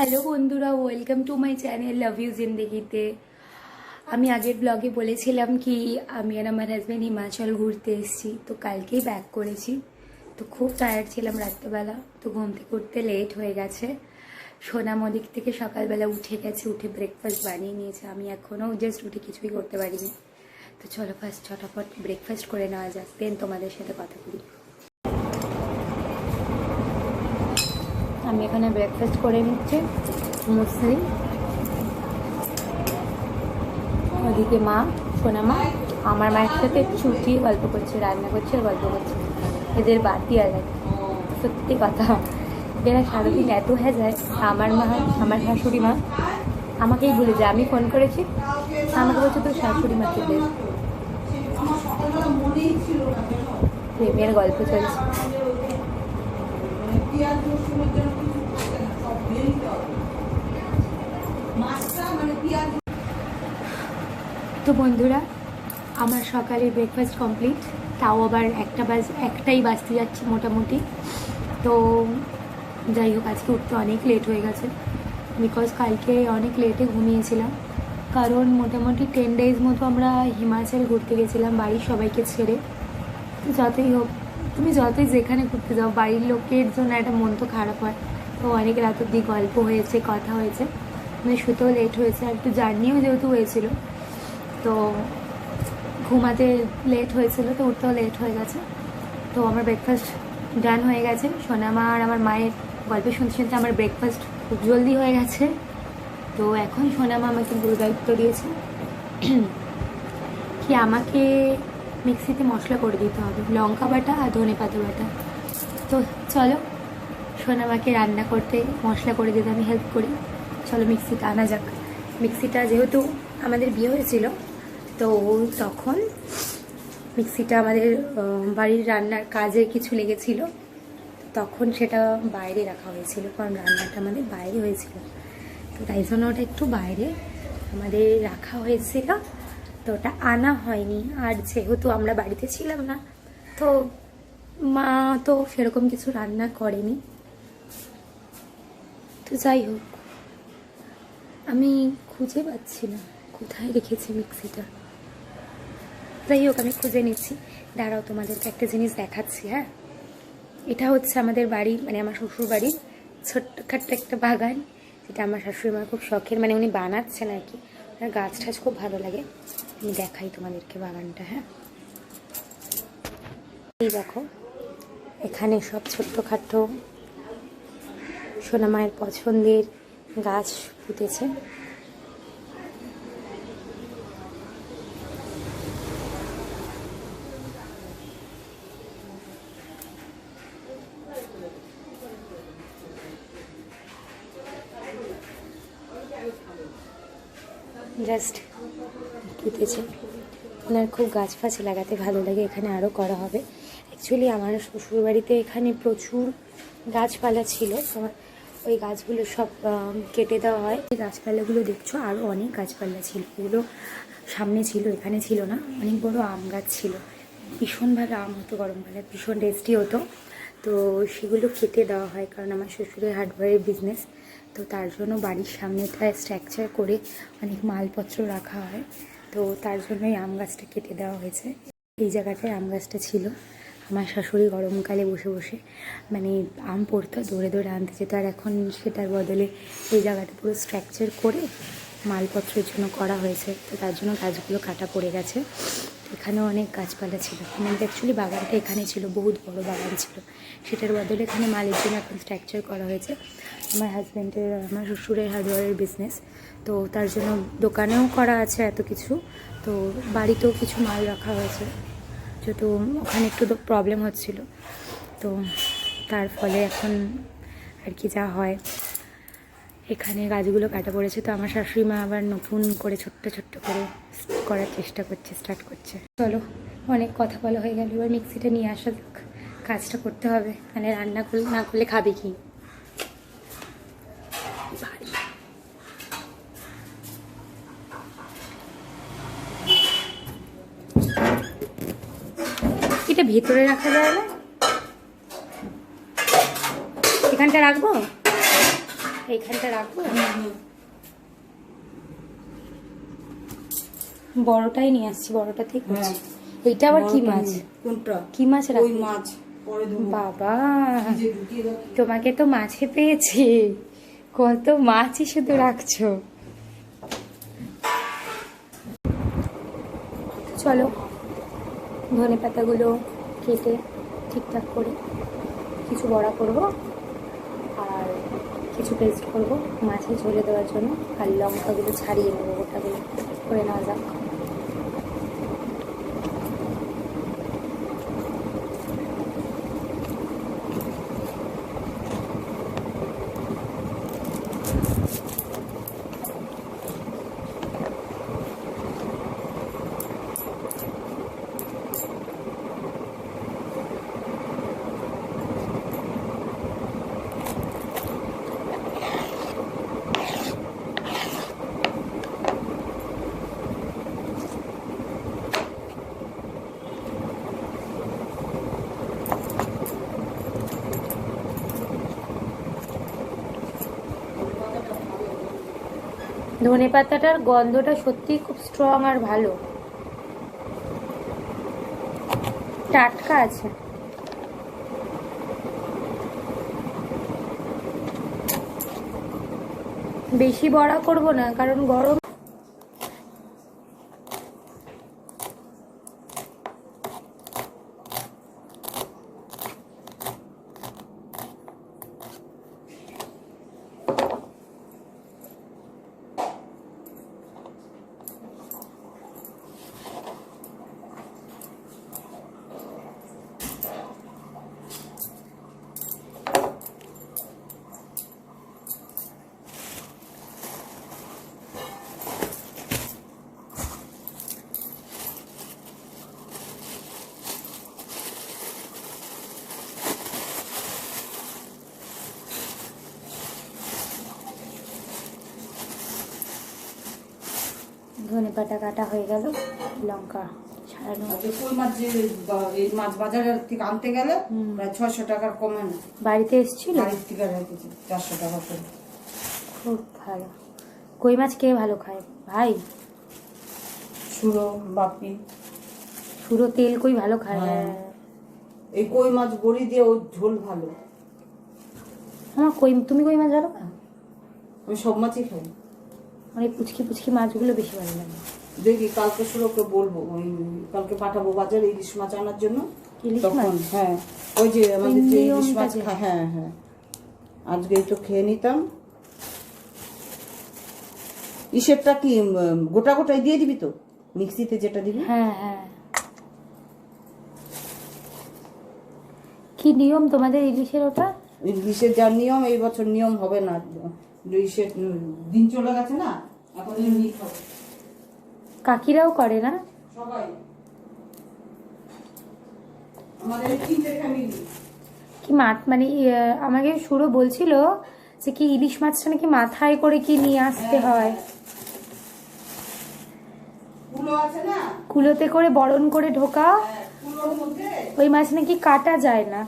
Hello বন্ধুরা, welcome to my channel love you জিন্দেগিতে। আমি আগের ব্লগে বলেছিলাম কি আমি আর আমার হাজব্যান্ড হিমাচল ঘুরতে এসেছি, তো কালকেই ব্যাক করেছি। তো খুব টায়ার্ড ছিলাম রাত্রেবেলা, তো ঘুম থেকে উঠতে লেট হয়ে গেছে। সোনাম ওদিক থেকে সকালবেলা উঠে গেছে, উঠে ব্রেকফাস্ট বানিয়ে নিয়েছে। আমি এখনও জাস্ট উঠে কিছুই করতে পারিনি। তো চলো ফার্স্ট ছটাফট ব্রেকফাস্ট করে নেওয়া যাক, দেন তোমাদের সাথে কথা বলি। আমি এখানে ব্রেকফাস্ট করে নিচ্ছি, মুসলি। ওদিকে মা, সোনা মা আমার মায়ের সাথে ছুটি গল্প করছে, রান্না করছে আর গল্প করছে। এদের বাতি আলাদা, সত্যি কথা। এরা সারাদিন এত হয়ে যায়। আমার মা, আমার শাশুড়ি মা আমাকেই বলে যায়, আমি ফোন করেছি আমাকে বলছে তোর শাশুড়ি মাকে দেয়। প্রেমের গল্প চলছে। তো বন্ধুরা, আমার সকালে ব্রেকফাস্ট কমপ্লিট, তাও আবার একটাই বাজতে যাচ্ছে মোটামুটি। তো যাই হোক, আজকে উঠতে অনেক লেট হয়ে গেছে, বিকজ কালকে অনেক লেটে ঘুমিয়েছিলাম। কারণ মোটামুটি 10 ডেজ মতো আমরা হিমাচল ঘুরতে গেছিলাম বাড়ির সবাইকে ছেড়ে। তো যতই হোক, তুমি যতই যেখানে ঘুরতে যাও, বাড়ির লোকের জন্য একটা মন তো খারাপ হয়। তো অনেক রাত অব্দি গল্প হয়েছে, কথা হয়েছে, মানে শুতেও লেট হয়েছে, আর একটু জার্নিও যেহেতু হয়েছিল, তো ঘুমাতে লেট হয়েছিল, তো উঠতেও লেট হয়ে গেছে। তো আমার ব্রেকফাস্ট ডান হয়ে গেছে। সোনামা আর আমার মায়ের গল্প শুনতে শুনতে আমার ব্রেকফাস্ট খুব জলদি হয়ে গেছে। তো এখন সোনামা আমাকে গুরু দায়িত্ব দিয়েছে কি আমাকে মিক্সিতে মশলা করে দিতে হবে, লঙ্কা বাটা আর ধনে পাতা বাটা। তো চলো সোনামাকে রান্না করতে মশলা করে দিতে আমি হেল্প করি। চলো মিক্সিটা আনা যাক। মিক্সিটা যেহেতু আমাদের বিয়ে হয়েছিল, তো তখন মিক্সিটা আমাদের বাড়ির রান্নার কাজে কিছু লেগেছিল, তখন সেটা বাইরে রাখা হয়েছিল, কারণ রান্নাটা আমাদের বাইরে হয়েছিল। তো তাই জন্য ওটা একটু বাইরে আমাদের রাখা হয়েছিল, তো ওটা আনা হয়নি। আর যেহেতু আমরা বাড়িতে ছিলাম না, তো মা তো সেরকম কিছু রান্না করেনি। তো যাই হোক, আমি খুঁজে পাচ্ছি না কোথায় রেখেছি মিক্সিটা। যাই হোক, আমি খুঁজে নিচ্ছি, দাঁড়াও তোমাদেরকে একটা জিনিস দেখাচ্ছি। হ্যাঁ, এটা হচ্ছে আমাদের বাড়ি, মানে আমার শ্বশুর বাড়ির ছোট্টখাট্ট একটা বাগান, যেটা আমার শাশুড়ি মা খুব শখের, মানে উনি বানাচ্ছেন আর কি। আর গাছ টাছ খুব ভালো লাগে। আমি দেখাই তোমাদেরকে বাগানটা। হ্যাঁ, এই দেখো, এখানে সব ছোট্টখাট্ট সোনা মায়ের পছন্দের গাছ পুঁতেছে। জাস্ট পুঁতেছে। ওনার খুব গাছ ফাছ লাগাতে ভালো লাগে, এখানে আরও করা হবে। অ্যাকচুয়ালি আমার শ্বশুরবাড়িতে এখানে প্রচুর গাছপালা ছিল, তোমার ওই গাছগুলো সব কেটে দেওয়া হয়। এই গাছপালাগুলো দেখছো, আরও অনেক গাছপালা ছিল, ওগুলো সামনে ছিল, এখানে ছিল না। অনেক বড় আম গাছ ছিল, ভীষণ ভালো আম হতো গরমকালে, ভীষণ টেস্টি হতো। তো সেগুলো কেটে দেওয়া হয়, কারণ আমার শ্বশুরের হার্ডওয়্যারের বিজনেস, তো তার জন্য বাড়ির সামনেটা স্ট্রাকচার করে অনেক মালপত্র রাখা হয়। তো তার জন্যই আম গাছটা কেটে দেওয়া হয়েছে। এই জায়গাটায় আম গাছটা ছিল। আমার শাশুড়ি গরমকালে বসে বসে মানে আম পড়তো, দৌড়ে দৌড়ে আনতে যেত। আর এখন সেটার বদলে এই জায়গাটা পুরো স্ট্রাকচার করে মালপত্রের জন্য করা হয়েছে, তো তার জন্য গাছগুলো কাটা পড়ে গেছে। এখানেও অনেক গাছপালা ছিল, মানে অ্যাকচুয়ালি বাগানটা এখানে ছিল, বহুত বড় বাগান ছিল, সেটার বদলে এখানে মালের জন্য এখন স্ট্রাকচার করা হয়েছে। আমার হাজব্যান্ডের, আমার শ্বশুরের হার্ডওয়্যারের বিজনেস, তো তার জন্য দোকানেও করা আছে এত কিছু, তো বাড়িতেও কিছু মাল রাখা হয়েছে। যেহেতু ওখানে একটু প্রবলেম হচ্ছিল, তো তার ফলে এখন আর কি যা হয়, এখানে গাছগুলো কাটা পড়েছে। তো আমার শাশুড়ি মা আবার নতুন করে ছোট্ট ছোট্ট করে করার চেষ্টা করছে, স্টার্ট করছে। চলো, অনেক কথা বলা হয়ে গেল, এবার মিক্সিটা নিয়ে আসা যাক, কাজটা করতে হবে, মানে রান্না না করলে খাবে কি। এটা ভেতরে রাখা যায় না, এখানটা রাখবো। এইখানটা রাখবো, বড়টাই নিয়ে আসছি, বড়টাতেই করছি। এইটা আবার কি মাছ? কোনটা? কি মাছ ওই রাখবি? মাছ পরে দেবো। বাবা, তোমাকে তো মাছে পেয়েছে, কত মাছই শুধু রাখছো। চলো ধনে পাতাগুলো কেটে ঠিকঠাক করে কিছু বড়া করব আর কিছু পেস্ট করব মাছে ঝোলে দেওয়ার জন্য, আর লঙ্কাগুলো ছাড়িয়ে নেবো, গোটাগুলো করে নেওয়া যাক। ধনে পাতাটার গন্ধটা সত্যি খুব স্ট্রং আর ভালো, টাটকা আছে। বেশি বড়া করব না কারণ গরম। ধনে পাতা কাটা হয়ে গেল, লঙ্কা ছাড়ানো। কই মাছ যে এই মাছ বাজারের থেকে আনতে গেলে প্রায় 600 টাকার কমে না। বাড়িতে এসেছিল, বাড়ির থেকে রেখেছি 400 টাকা করে। খুব ভালো। কই মাছ কে ভালো খায় ভাই? সুরো, বাপি। সুরো তেল কই ভালো খায়। এই কই মাছ বড়ি দিয়ে ও ঝোল ভালো। আমার তুমি কই মাছ ভালো খাও? আমি সব মাছই খাই। মানে পুচকি পুচকি মাছগুলো বেশি ভালো লাগে। দেখি কালকে সুরোকে বলবো, ওই কালকে পাঠাবো বাজারে ইলিশ মাছ আনার জন্য। তখন হ্যাঁ ওই যে আমাদের যে ইলিশ মাছ, হ্যাঁ হ্যাঁ আজকেই তো খেয়ে নিতাম। ইসেরটা কি গোটা গোটাই দিয়ে দিবি তো, মিক্সিতে যেটা দিবি? হ্যাঁ হ্যাঁ। কি নিয়ম তোমাদের ইলিশের? ওটা ইলিশের যা নিয়ম, এই বছর নিয়ম হবে না। ইলিশের দিন চলে গেছে না, এখন এমনি খাবে। কাকিরাও করে না সবাই, আমাদের 3টে ফ্যামিলি। কি মাছ মানে আমাকে সুরো বলছিল যে কি ইলিশ মাছটা নাকি মাথায় করে কি নিয়ে আসতে হয়, কুলো আছে না, কুলোতে করে বরণ করে ঢোকা, কুলোর মধ্যে ওই মাছ নাকি কাটা যায় না,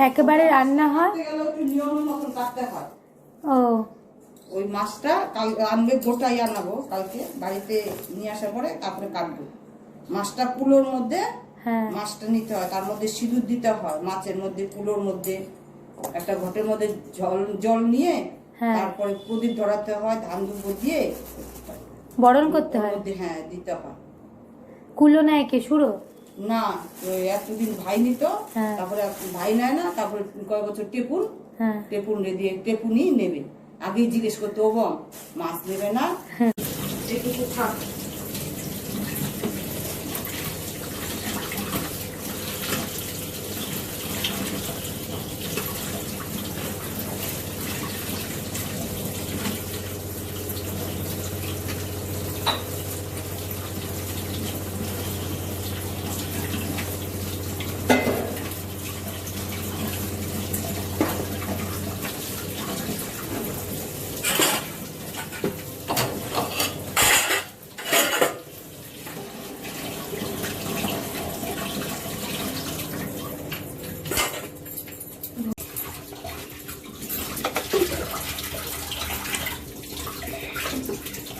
একেবারে রান্না হয়। একটু নিয়মের মতন কাটতে হয়। ও ওই মাছটা কাল আনবে, গোটাই আনাবো কালকে, বাড়িতে নিয়ে আসার পরে তারপরে কাটবো মাছটা। কুলোর মধ্যে মাছটা নিতে হয়, তার মধ্যে সিঁদুর দিতে হয় মাছের মধ্যে। কুলোর মধ্যে একটা ঘটের মধ্যে জল নিয়ে তারপরে প্রদীপ ধরাতে হয়, ধান দুব্ব দিয়ে বরণ করতে হয়। হ্যাঁ দিতে হয়। কুলো নেয় কে? সুরো না, এতদিন ভাই নিত, তারপরে ভাই নেয় না, তারপরে কয়েক বছর টেপুন টেপুন দিয়ে টেপুনই নেবে। আগেই জিজ্ঞেস করতে, ও বোন মাছ নেবে না, যেটুকু থাক।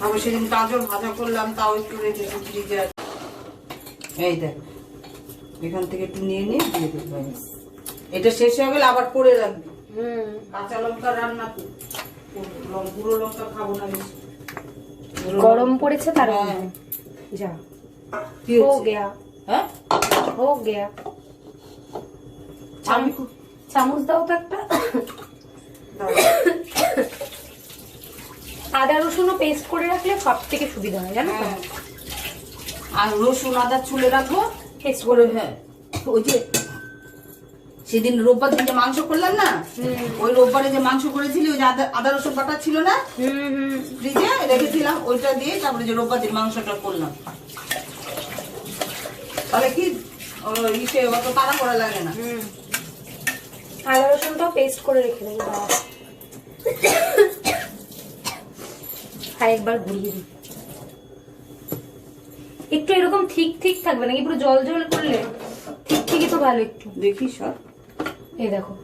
আবার সেদিন গাজর ভাজা করলাম, তাও একটু রেখেছি ফ্রিজে। এই দেখ, এখান থেকে একটু নিয়ে নিয়ে দিয়ে দেবো। এটা শেষ হয়ে গেলে আবার করে রাখবি। কাঁচা লঙ্কা রান্না, গুঁড়ো লঙ্কা খাবো না বেশি। গরম পড়েছে তার হ্যাঁ। যা কি হো হচ্ছে? গয়া, হ্যাঁ, হো গয়া। চামচ দাও তো একটা। আদা রসুনও পেস্ট করে রাখলে সব থেকে সুবিধা হয়, জানো তো? হ্যাঁ। আর রসুন আদা ছুলে রাখবো পেস্ট করে। হ্যাঁ, ওই যে সেদিন রোববার দিন যে মাংস করলাম না, ওই রোববারে যে মাংস করেছিলি, ওই যে আদা রসুন বাটা ছিল না, ফ্রিজে রেখেছিলাম, ওইটা দিয়ে তারপরে যে রোববার দিন মাংসটা করলাম। তাহলে কি ইসে অত তাড়া করা লাগে না। আদা রসুনটাও পেস্ট করে রেখে দেবো। আর একবার ঘুরিয়ে দিই। একটু এরকম ঠিক ঠিক থাকবে নাকি পুরো জল জল করলে? ঠিক ঠিকই তো ভালো। একটু দেখি সব, এই দেখো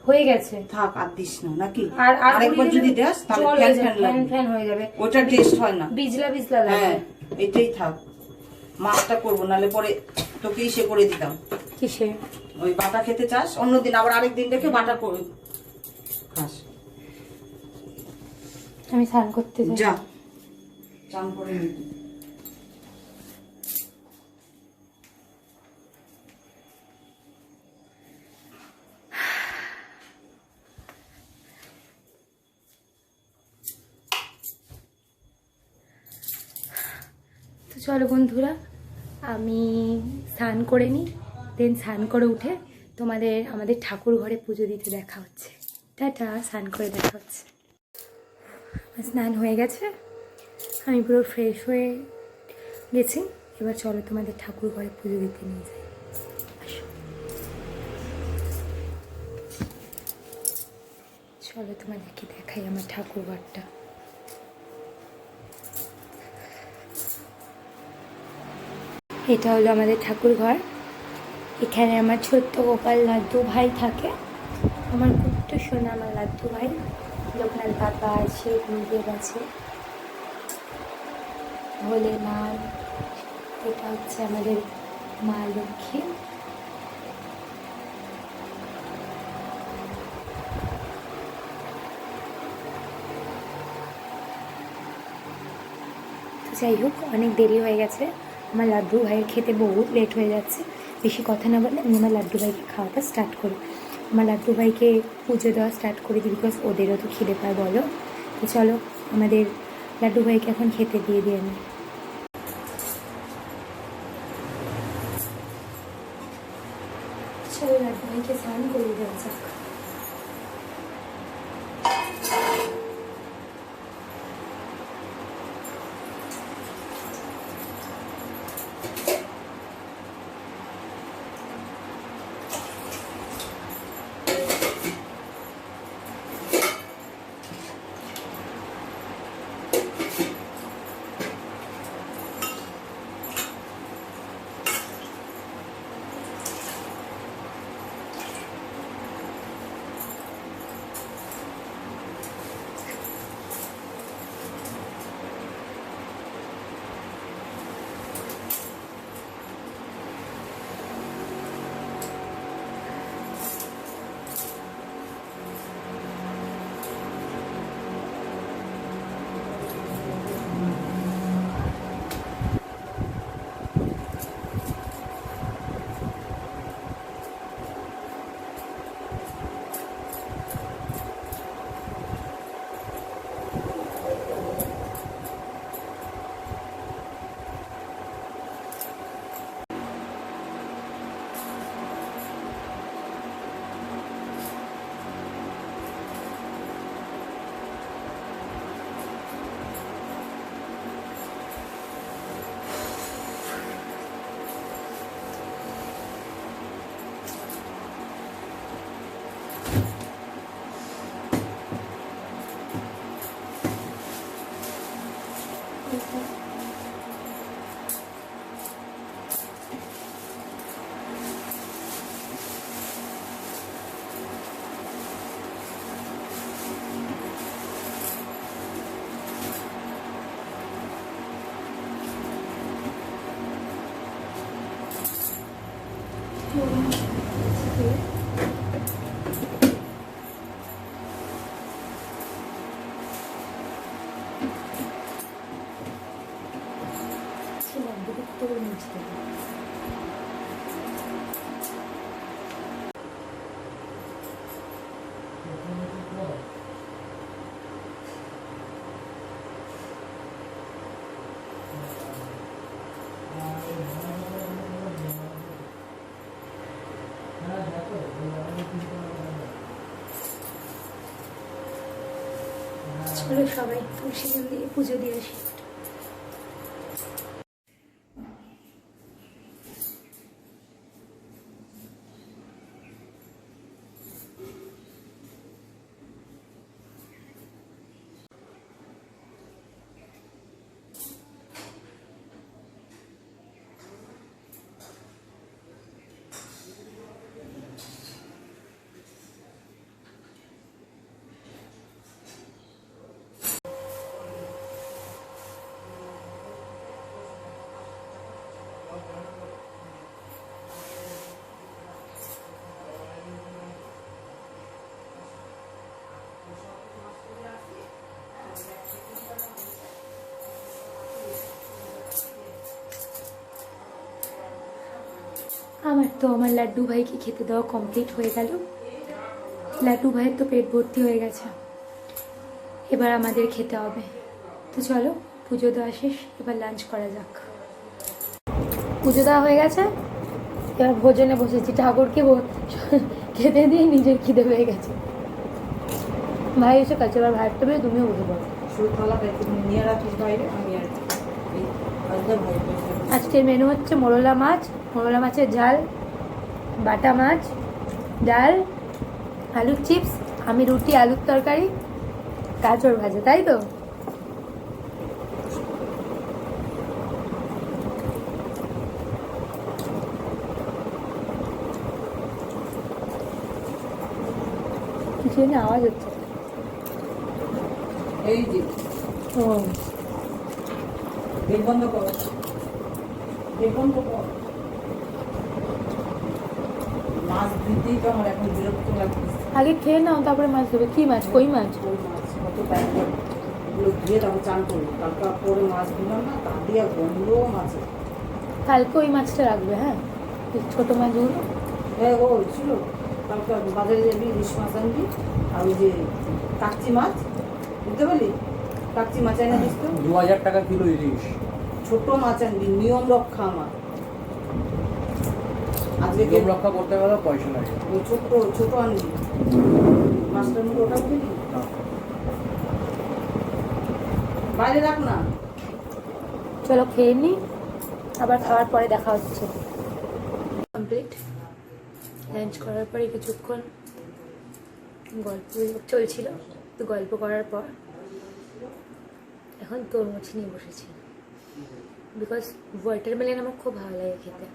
হয়ে গেছে। থাক, আর দিস না নাকি? আর আরেকবার যদি দেস তাহলে ফ্যান ফ্যান লাগবে, ফ্যান হয়ে যাবে, ওটা টেস্ট হয় না, বিজলা বিজলা লাগে। হ্যাঁ, এটাই থাক। মাছটা করবো, নাহলে পরে তোকে ইসে করে দিতাম। কিসে? ওই বাটা খেতে চাস, অন্যদিন আবার আরেকদিন রেখে বাটা করে খাস। আমি স্নান করতে যাই। যা, চান করে নিবি। তো চলো বন্ধুরা, আমি স্নান করে নিই, দেন স্নান করে উঠে আমাদের ঠাকুর ঘরে পুজো দিতে দেখা হচ্ছে। টাটা, স্নান করে দেখা হচ্ছে। স্নান হয়ে গেছে, আমি পুরো ফ্রেশ হয়ে গেছি। এবার চলো তোমাদের ঠাকুর ঘরে পুজো দিতে নিয়ে যাই। আসো, চলো তোমাদেরকে দেখাই আমার ঠাকুর ঘরটা। এটা হলো আমাদের ঠাকুর ঘর। এখানে আমার ছোট্ট গোপাল লাড্ডু ভাই থাকে, আমার কুট্টু সোনা আমার লাড্ডু ভাই। লোকনাথ বাবা আছে, গুরুদেব আছে, ভোলেনাথ। এটা হচ্ছে আমাদের মা লক্ষ্মী। তো যাই হোক, অনেক দেরি হয়ে গেছে, আমার লাড্ডু ভাইয়ের খেতে বহুত লেট হয়ে যাচ্ছে। বেশি কথা না বলে আমি আমার লাড্ডু ভাইকে খাওয়াটা স্টার্ট করি। আমার লাড্ডু ভাইকে পুজো দেওয়া স্টার্ট করে দিই, বিকজ ওদেরও তো খিদে পায়, বলো। তো চলো আমাদের লাড্ডু ভাইকে এখন খেতে দিয়ে দিই আমি। চলো লাড্ডু ভাইকে স্নান করে দেওয়া যাক। চলো সবাই তুলসী জল দিয়ে পুজো দিয়ে আসি। আমার লাড্ডু ভাইকে খেতে দেওয়া কমপ্লিট হয়ে গেল। লাড্ডু ভাইয়ের তো পেট ভর্তি হয়ে গেছে, এবার আমাদের খেতে হবে। তো চলো পুজো দেওয়া শেষ, এবার লাঞ্চ করা যাক। পুজো দেওয়া হয়ে গেছে, এবার ভোজনে বসেছি। ঠাকুরকে খেতে দিয়ে নিজের খিদে হয়ে গেছে। ভাই এসে কাছে, এবার ভাইয়ের টেবে তুমিও বসে পড়ো। আজকের মেনু হচ্ছে মোরলা মাছ, মোরলা মাছের ঝাল, বাটা মাছ, ডাল, আলুর চিপস, আমি রুটি, আলুর তরকারি, গাজর ভাজা, তাই তো? কিছু না আওয়াজ হচ্ছে। এই যে ও গেট বন্ধ করো, গেট বন্ধ করো। মাছ দিতেই তো আমার এখন বিরক্ত লাগছে। আগে খেয়ে নাও, তারপরে মাছ দেবে। কি মাছ? কই মাছ? ওই মাছ কত প্যাকেট ওগুলো দিয়ে তারপর চান করবো। কালকে পরে মাছ দিলাম না, তা দিয়ে গন্ধ মাছে। কালকে ওই মাছটা রাখবে, হ্যাঁ, এই ছোট মাছগুলো। হ্যাঁ ও ছিল কালকে বাজারে যাবি, ইলিশ মাছ আনবি, আর ওই যে কাকচি মাছ, বুঝতে পারলি? কাকচি মাছ এনে দিস তো। 2000 টাকা কিলো ইলিশ। ছোট মাছ আনবি, নিয়ম রক্ষা আমার। আজকে নিয়ম রক্ষা করতে গেলে পয়সা লাগে। ওই ছোট ছোট আনবি মাছটার মধ্যে, ওটা বুঝলি? বাইরে রাখ না। চলো খেয়ে নি, আবার খাওয়ার পরে দেখা হচ্ছে। কমপ্লিট লাঞ্চ করার পরে কিছুক্ষণ গল্প চলছিল, তো গল্প করার পর এখন তরমুজ নিয়ে বসেছি, বিকজ ওয়াটারমেলন আমার খুব ভালো লাগে খেতে।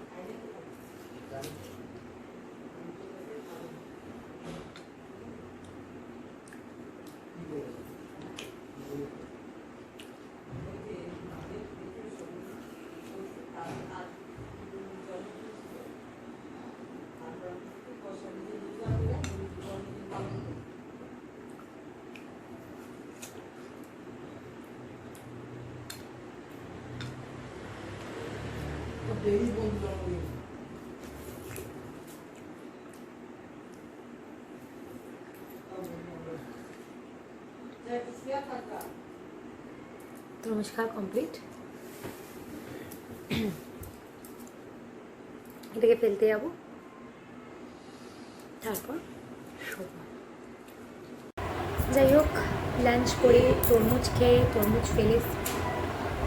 তরমুজ খাওয়া কমপ্লিট, এটাকে ফেলতে যাবো, তারপর শোবো। যাই হোক, লাঞ্চ করে তরমুজ খেয়ে তরমুজ ফেলে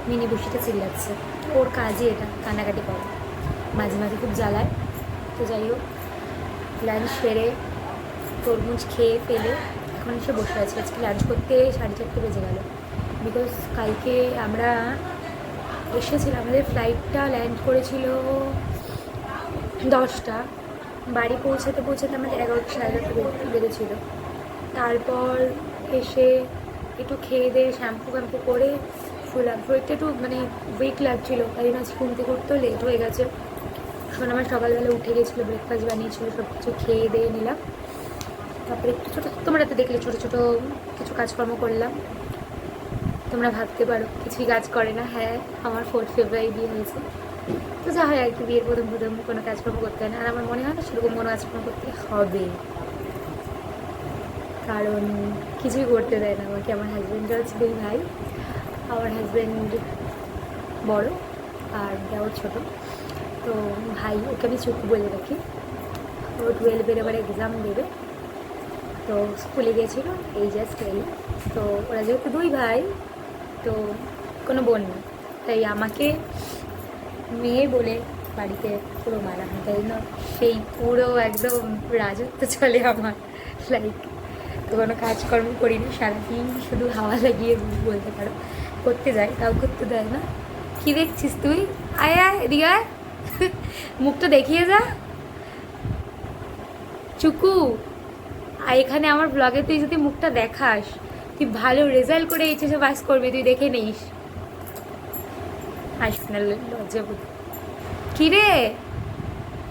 মিনি বসিটা চিল্লাচ্ছে। ওর কাজই এটা, কান্নাকাটি করে, মাঝে মাঝে খুব জ্বালায়। তো যাই হোক, লাঞ্চ সেরে তরমুজ খেয়ে ফেলে এখন এসে বসে আছি। আজকে লাঞ্চ করতে 4:30 বেজে গেল, বিকজ কালকে আমরা এসেছিলাম, আমাদের ফ্লাইটটা ল্যান্ড করেছিল 10টা, বাড়ি পৌঁছাতে পৌঁছাতে আমাদের 11টা 11:30 বেজেছিল। তারপর এসে একটু খেয়ে দিয়ে শ্যাম্পু ফ্যাম্পু করে শুলাম। শরীরটা একটু মানে উইক লাগছিলো, তাই জন্য ঘুম থেকে উঠতেও লেট হয়ে গেছে। শোন আমার সকালবেলা উঠে গেছিলো, ব্রেকফাস্ট বানিয়েছিল, সব কিছু খেয়ে দিয়ে নিলাম। তারপরে একটু ছোটো, তোমরা তো দেখলে ছোটো ছোটো কিছু কাজকর্ম করলাম। তোমরা ভাবতে পারো কিছুই কাজ করে না, হ্যাঁ আমার 4 ফেব্রুয়ারি বিয়ে হয়েছে, তো যা হয় আর কি, বিয়ের প্রথম প্রথম কোনো কাজকর্ম করতে হয় না। আর আমার মনে হয় না সেরকম কোনো কাজকর্ম করতে হবে, কারণ কিছুই করতে দেয় না আমাকে। আমার হাজব্যান্ডরা হচ্ছে 2 ভাই, আমার হাজব্যান্ড বড় আর দেওয়ার ছোটো। তো ভাই, ওকে আমি চুপ বলে রাখি, ও 12-এর এবার এক্সাম দেবে, তো স্কুলে গিয়েছিলো এই জাস্ট এলো। তো ওরা যেহেতু 2 ভাই, তো কোনো বোন না, তাই আমাকে মেয়ে বলে বাড়িতে পুরো মানা হয়, তাই না সেই পুরো একদম রাজত্ব চলে আমার। লাইক তো কোনো কাজকর্ম করি না, সারাদিন শুধু হাওয়া লাগিয়ে বলতে পারো করতে যাই, তাও করতে দেয় না। কী দেখছিস তুই? আয় আয় এদিকে আয়, মুখটা দেখিয়ে যা চুকু। আর এখানে আমার ব্লগে তুই যদি মুখটা দেখাস, তুই ভালো রেজাল্ট করে এইচএসে পাস করবি, তুই দেখে নিস। আসবে না, লজ্জা বোধ। কী রে?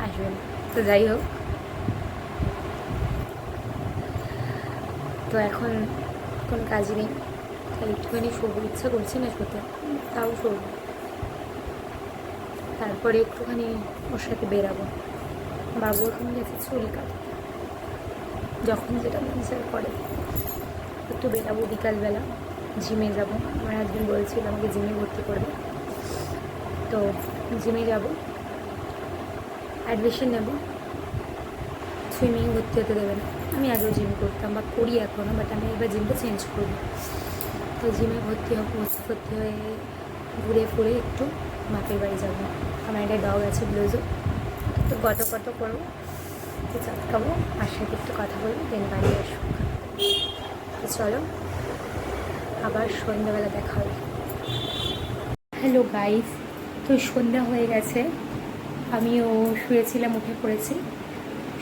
আসবে না, তো যাই হোক। তো এখন কোনো কাজ নেই, তাই একটুখানি শোবো, ইচ্ছা করছে না শুতে, তাও শোবো। তারপরে একটুখানি ওর সাথে বেরাবো। বাবু এখন গেছে চুল কাটতে, যখন যেটা মন চায় করে। একটু বেরাবো বিকালবেলা, জিমে যাব। আমার হাজব্যান্ড বলছিল আমাকে জিমে ভর্তি করবে, তো জিমে যাব, অ্যাডমিশন নেব। সুইমিং ভর্তি হতে দেবে না, আমি আগেও জিম করতাম বা করি এখনও, বাট আমি এবার জিমটা চেঞ্জ করব। তো জিমে ভর্তি হয়ে ঘুরে ফুরে একটু বাপের বাড়ি যাবো। আমার একটা ডগ আছে ব্লুজো, একটু গট করবো, একটু চাটকাবো, আর সাথে একটু কথা বলবো, দেন বাড়ি আসবো। তো চলো, আবার সন্ধ্যাবেলা দেখা হবে। হ্যালো গাইস, তো সন্ধ্যা হয়ে গেছে, আমিও শুয়েছিলাম, উঠে পড়েছি।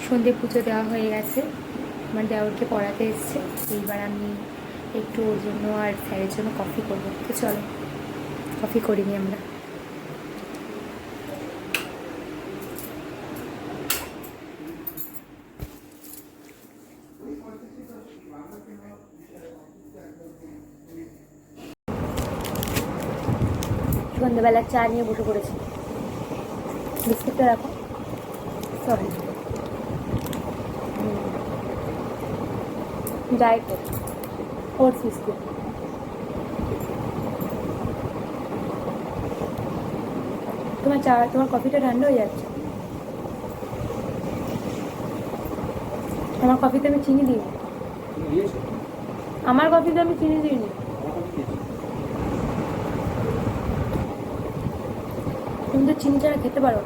সন্ধে পুজো দেওয়া হয়ে গেছে, আমার দেওরকে পড়াতে এসছে। এইবার আমি একটু ওর জন্য আর স্যারের জন্য কফি করবো। তো চলো কফি করিনি আমরা। সন্ধ্যাবেলা চা নিয়ে বসে পড়েছি। বিস্কুটটা রাখো, সরি ডায়েট ওটস বিস্কুট। তোমার কফিটা ঠান্ডা হয়ে যাচ্ছে। আমার কফিতে আমি চিনি দিই, আমার কফিতে আমি চিনি দিইনি। তুমি তো চিনি ছাড়া খেতে পারো।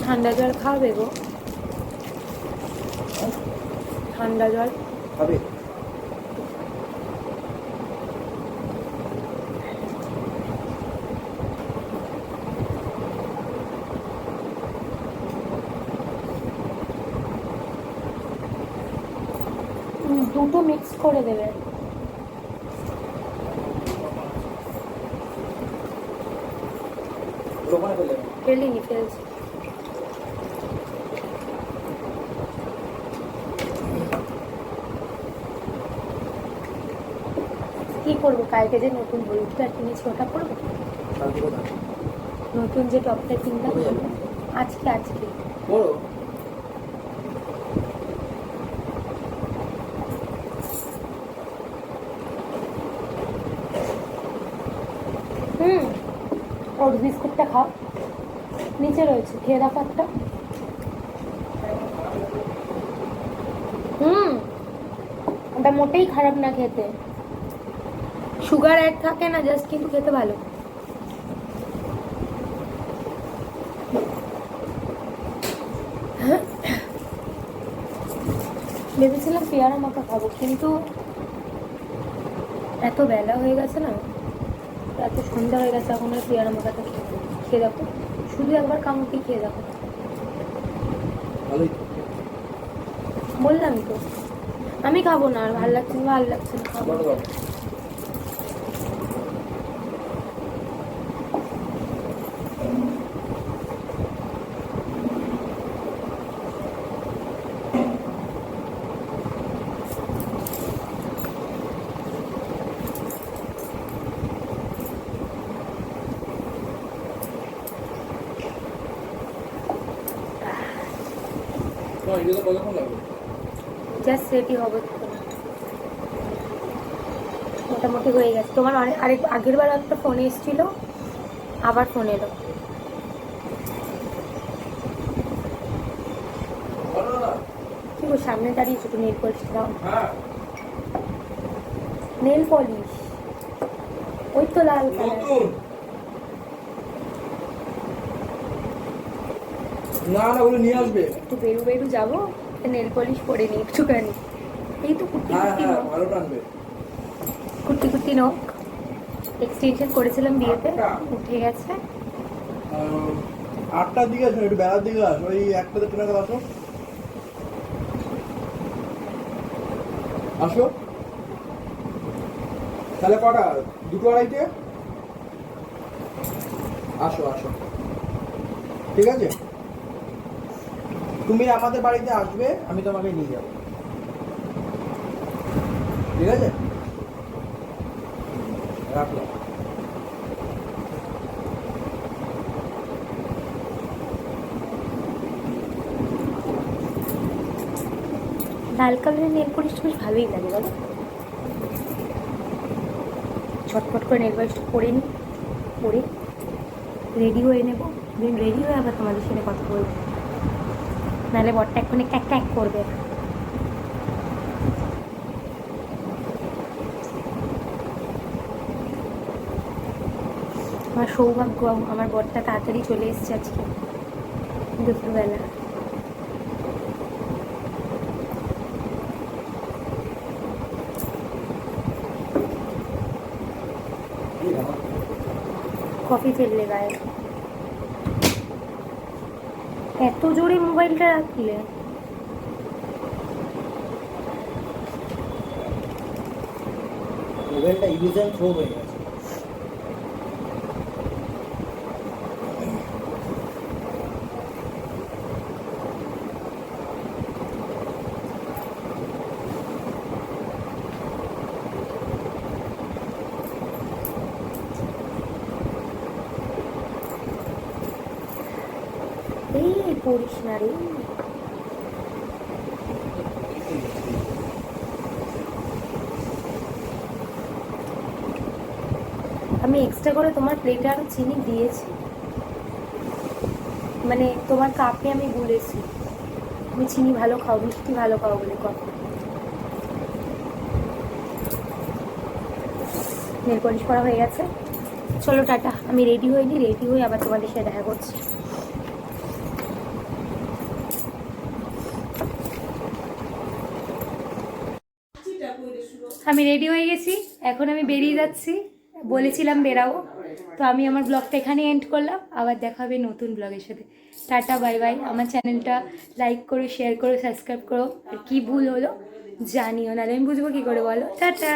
ঠান্ডা জল খাওয়াবে গো? ঠান্ডা জল খাবে? দুটো মিক্স করে দেবে। ফেলিনি, ফেলছি। কি করবো, কালকে যে নতুন বইটা কিনেছি ওটা পড়বো। নতুন যে টপটা কিনলাম আজকে ওর বিস্কুটটা খাও, নিচে রয়েছে, খেয়ে রাখো একটা। ওটা মোটেই খারাপ না খেতে, সুগার অ্যাড থাকে না জাস্ট, কিন্তু খেতে ভালো। ভেবেছিলাম পেয়ারা মাখা খাবো, কিন্তু এত বেলা হয়ে গেছে না, এত সন্ধ্যা হয়ে গেছে এখন আর পেয়ারা মাখাটা খেয়ে দেখো, শুধু একবার কামড়টি খেয়ে দেখো। ভালোই তো। বললাম তো আমি খাবো না, আর ভালো লাগছে না, ভালো লাগছে না, খাবো বলো না। বাবা। তোমার এটা তো কতক্ষণ লাগবে? জাস্ট সেটই হবে তো। মোটামুটি হয়ে গেছে। তোমার আরেক আগের বার একটা ফোন এসেছিল, আবার ফোন এলো। বলো না। কি গো সামনে দাঁড়িয়ে ছোট নেল পলিশ দাও, হ্যাঁ নেল পলিশ ওই তো লাল কালার। নতুন। না না ওগুলো নিয়ে আসবে। একটু বেরু বেরু যাবো, নেল পলিশ পরে নি একটুখানি। এই তো কুর্তি হ্যাঁ কুর্তি হ্যাঁ নোক, ভালো টানবে। কুর্তি কুর্তি নোক এক্সটেনশন করেছিলাম বিয়েতে, আচ্ছা। উঠে গেছে। 8টার দিকে আসো, একটু বেলার দিকে আসো, ওই 1টা নাগাদ আসো। আসো তাহলে কটা, 2:30-টে আসো আসো, ঠিক আছে? তুমি আমাদের বাড়িতে আসবে, আমি তোমাকে নিয়ে যাবো, ঠিক আছে? রাখলাম। লাল কালারের নেল পলিশটা বেশ ভালোই লাগে বলো, ছটফট করে নেল পলিশটা পরে নিই, পরে রেডি হয়ে নেবো, দেন রেডি হয়ে আবার তোমাদের সাথে কথা বলবো, নাহলে বরটা এক্ষুনি ক্যাক ক্যাক করবে। আমার সৌভাগ্য আমার বরটা তাড়াতাড়ি চলে এসেছে আজকে দুপুরবেলা। কফি ফেললে গায়ে, এত জোরে মোবাইলটা রাখলে। মোবাইলটা ইউজ অ্যান্ড থ্রো হয়ে গেছে। এই পড়িস না রে, আমি এক্সট্রা করে তোমার প্লেটে আরো চিনি দিয়েছি, মানে তোমার কাপে আমি বলেছি তুমি চিনি ভালো খাও, মিষ্টি ভালো খাও বলে কফি। নেল পলিশ করা হয়ে গেছে, চলো টাটা, আমি রেডি হইনি, রেডি হয়ে আবার তোমাদের সাথে দেখা করছি। আমি রেডি হয়ে গেছি, এখন আমি বেরিয়ে যাচ্ছি, বলেছিলাম বেরাবো, তো আমি আমার ব্লগটা এখানে এন্ড করলাম, আবার দেখা হবে নতুন ব্লগের সাথে। Tata bye bye. আমার চ্যানেলটা লাইক করো, শেয়ার করো, সাবস্ক্রাইব করো, আর কি ভুল হলো জানিও, নাহলে আমি বুঝবো কী করে, বলো টাটা।